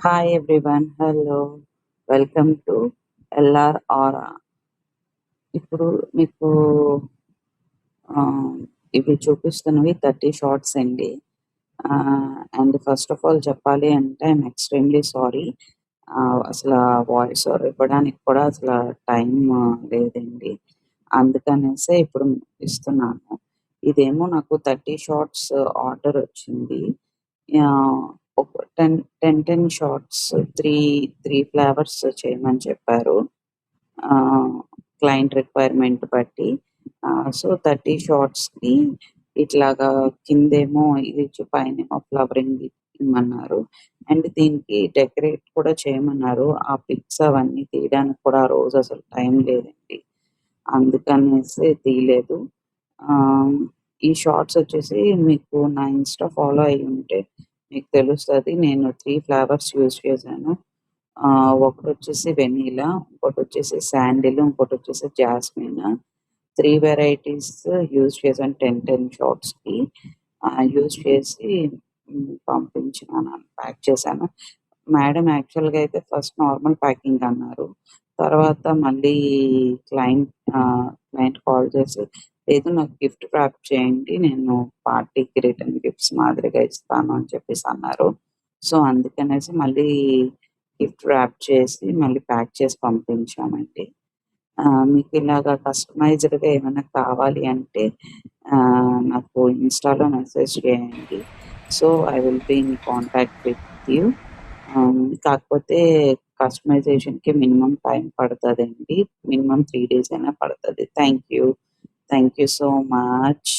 Hi everyone, hello. Welcome to LR Aura. ఇప్పుడు మీకు ఇవి చూపిస్తున్నవి 30 షార్ట్స్ అండి. అండ్ ఫస్ట్ ఆఫ్ ఆల్ చెప్పాలి అంటే ఐఎమ్ ఎక్స్ట్రీమ్లీ సారీ. అసలు వాయిస్ ఓవర్ ఇవ్వడానికి కూడా అసలు టైం లేదండి. అందుకనేసే ఇప్పుడు ఇస్తున్నాను. ఇదేమో నాకు 30 షార్ట్స్ ఆర్డర్ వచ్చింది. ఒక 10 షార్ట్స్ 3 ఫ్లేవర్స్ చేయమని చెప్పారు. క్లయింట్ రిక్వైర్మెంట్ బట్టి. సో 30 షార్ట్స్‌కి ఇట్లాగా కిందేమో ఇది ఇచ్చి పైనేమో ఫ్లవరింగ్ ఇమ్మన్నారు. అండ్ దీనికి డెకరేట్ కూడా చేయమన్నారు. ఆ పిక్స్ అవన్నీ తీయడానికి కూడా ఆ రోజు అసలు టైం లేదండి. అందుకనేసి తీయలేదు. ఆహ్, ఈ షార్ట్స్ వచ్చేసి మీకు నా ఇన్‌స్టా ఫాలో అయ్యుంటే మీకు తెలుస్తది. నేను 3 ఫ్లేవర్స్ యూజ్ చేశాను. ఒకటొచ్చేసి వెనిలా, ఇంకోటొచ్చేసి శాండిల్, ఇంకోటొచ్చేసి జాస్మిన్. 3 వెరైటీస్ యూజ్ చేశాను 10 షాట్స్‌కి. యూజ్ చేసి పంపించినాను. ప్యాక్ చేశాను. మేడం యాక్చువల్‌గా అయితే ఫస్ట్ నార్మల్ ప్యాకింగ్ అన్నారు. తర్వాత మళ్ళీ క్లయింట్ కాల్ చేసి, "లేదు నాకు గిఫ్ట్ ర్యాప్ చేయండి. నేను పార్టీకి రిటర్న్ గిఫ్ట్స్ మాదిరిగా ఇస్తాను" అని చెప్పేసి అన్నారు. సో, అందుకనేసి మళ్ళీ గిఫ్ట్ ర్యాప్ చేసి మళ్ళీ ప్యాక్ చేసి పంపించామండి. మీకు ఇలాగా కస్టమైజ్డ్‌గా ఏమైనా కావాలి అంటే నాకు ఇన్‌స్టాలో మెసేజ్ చేయండి. So, I will be in contact with you. కాకపోతే కస్టమైజేషన్‌కి మినిమమ్ టైం పడతదండి. మినిమమ్ 3 డేస్ అయినా పడతది. Thank you. Thank you so much.